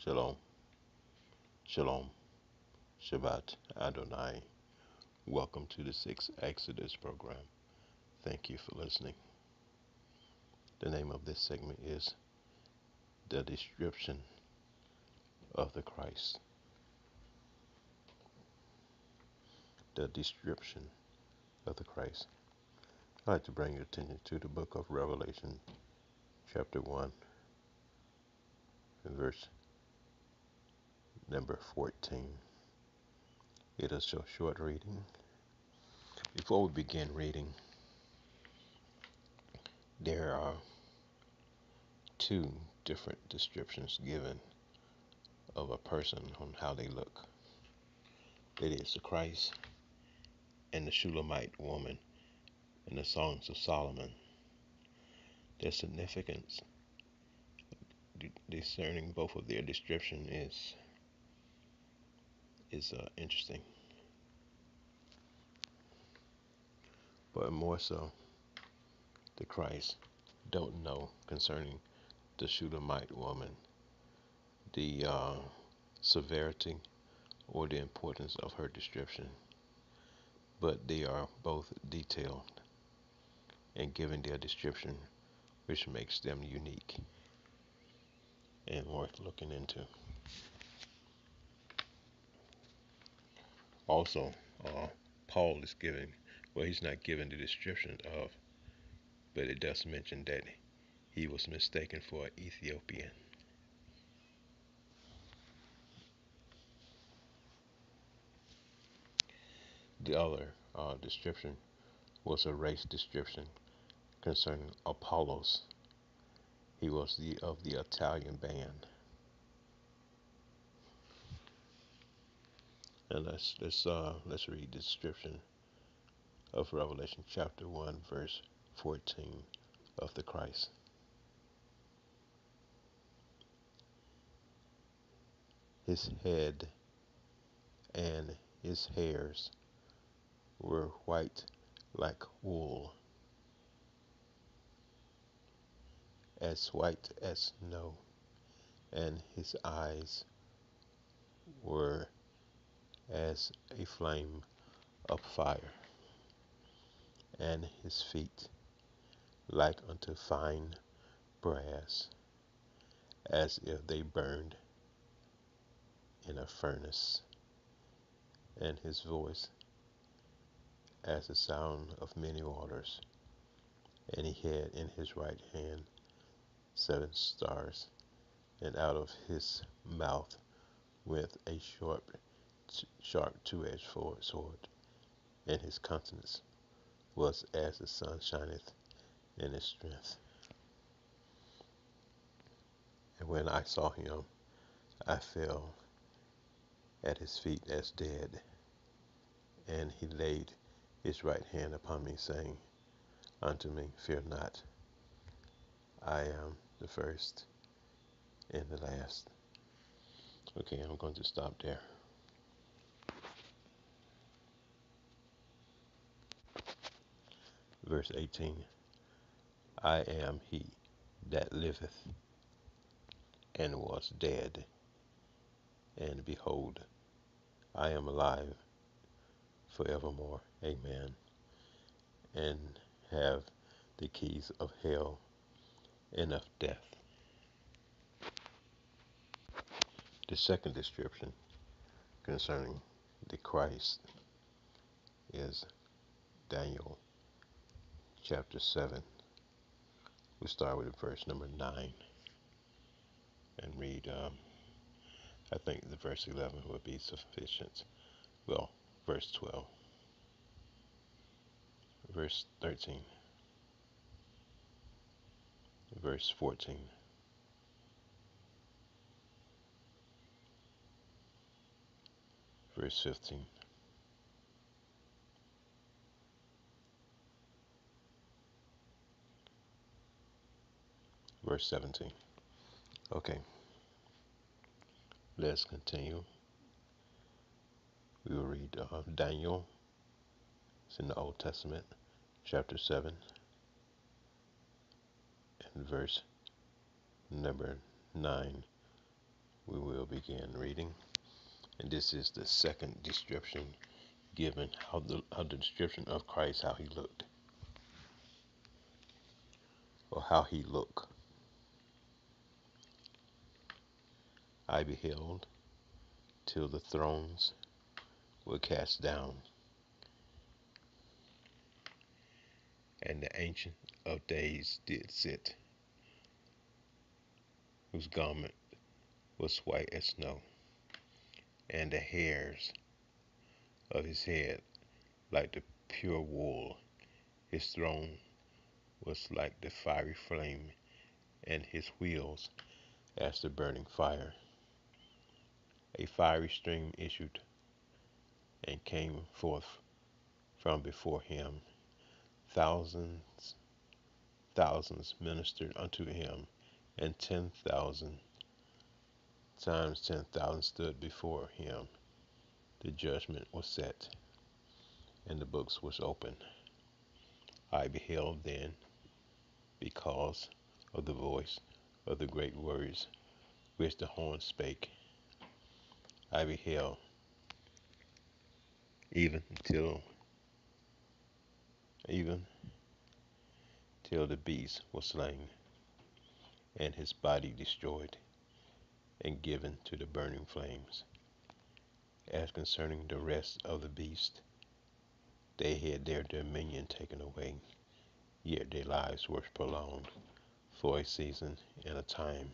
Shalom, Shalom, Shabbat Adonai. Welcome to the Sixth Exodus program. Thank you for listening. The name of this segment is The Description of the Christ. The Description of the Christ. I'd like to bring your attention to the book of Revelation, chapter 1, verse number 14. It is a short reading. Before we begin reading, there are two different descriptions given of a person on how they look. It is the Christ and the Shulamite woman in the Songs of Solomon. Their significance discerning both of their description is interesting, but more so, the Christ don't know concerning the Shulamite woman the severity or the importance of her description, but they are both detailed and given their description, which makes them unique and worth looking into. Also, Paul is giving, well, he's not given the description of, but it does mention that he was mistaken for an Ethiopian. The other description was a race description concerning Apollos. He was of the Italian band. And let's read the description of Revelation chapter 1, verse 14 of the Christ. His head and his hairs were white like wool, as white as snow, and his eyes were as a flame of fire, and his feet like unto fine brass, as if they burned in a furnace, and his voice as the sound of many waters. And he had in his right hand 7 stars, and out of his mouth went a sharp two-edged sword, and his countenance was as the sun shineth in his strength. And when I saw him, I fell at his feet as dead. And he laid his right hand upon me, saying unto me, Fear not, I am the first and the last. Okay, I'm going to stop there. Verse 18. I am he that liveth and was dead, and behold, I am alive forevermore. Amen. And have the keys of hell and of death. The second description concerning the Christ is Daniel chapter 7. We start with verse number 9 and read, I think the verse 11 would be sufficient. Well, verse 12, verse 13, verse 14, verse 15, verse 17. Okay, let's continue. We will read Daniel. It's in the Old Testament, chapter 7, and verse number 9 we will begin reading. And this is the second description given, how the description of Christ, how he looked, or how he looked. I beheld till the thrones were cast down, and the Ancient of Days did sit, whose garment was white as snow, and the hairs of his head like the pure wool. His throne was like the fiery flame, and his wheels as the burning fire. A fiery stream issued and came forth from before him. Thousands ministered unto him, and 10,000 times 10,000 stood before him. The judgment was set, and the books was opened. I beheld then, because of the voice of the great words which the horn spake. I beheld, even even till the beast was slain, and his body destroyed, and given to the burning flames. As concerning the rest of the beasts, they had their dominion taken away, yet their lives were prolonged for a season and a time.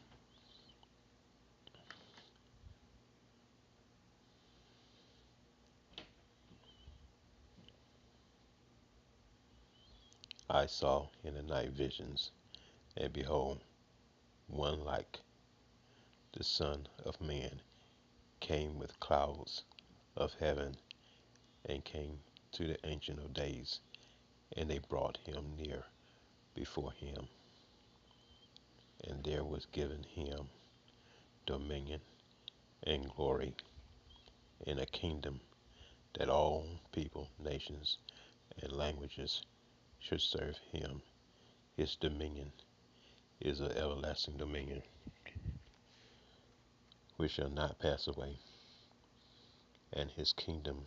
I saw in the night visions, and behold, one like the Son of Man came with clouds of heaven, and came to the Ancient of Days, and they brought him near before him. And there was given him dominion and glory, and a kingdom, that all people, nations, and languages should serve him. His dominion is an everlasting dominion, which shall not pass away, and his kingdom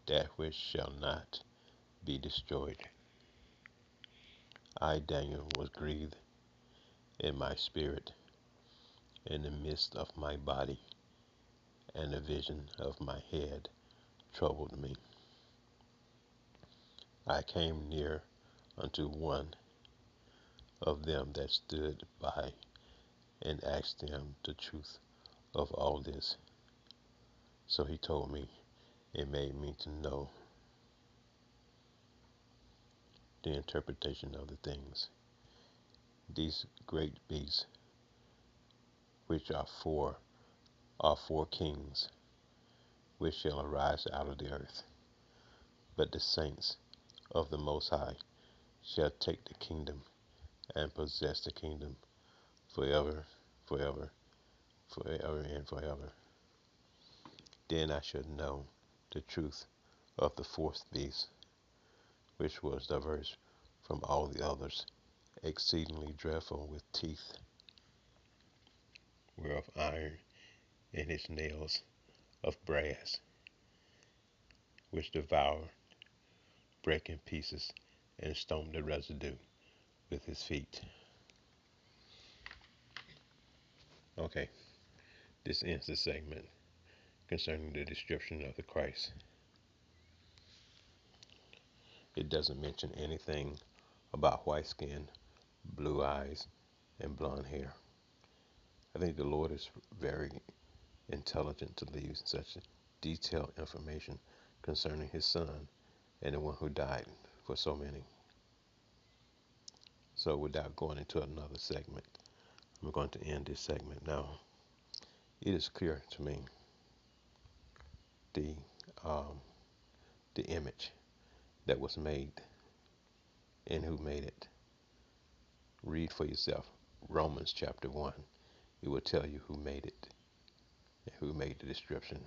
that which shall not be destroyed. I, Daniel, was grieved in my spirit, in the midst of my body, and the vision of my head troubled me. I came near unto one of them that stood by, and asked him the truth of all this. So he told me, and made me to know the interpretation of the things. These great beasts, which are four kings, which shall arise out of the earth. But the saints of the Most High shall take the kingdom, and possess the kingdom forever, forever, forever, and forever. Then I should know the truth of the fourth beast, which was diverse from all the others, exceedingly dreadful, with teeth whereof iron, and his nails of brass, which devour, break in pieces, and stone the residue with his feet. Okay, this ends the segment concerning the description of the Christ. It doesn't mention anything about white skin, blue eyes, and blonde hair. I think the Lord is very intelligent to leave such detailed information concerning his son and the one who died for so many. So without going into another segment, I'm going to end this segment now. It is clear to me the um, the image that was made and who made it. Read for yourself Romans chapter 1. It will tell you who made it, and who made the description,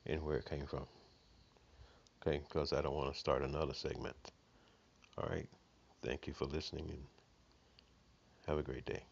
and where it came from. Okay, because I don't want to start another segment. All right. Thank you for listening, and have a great day.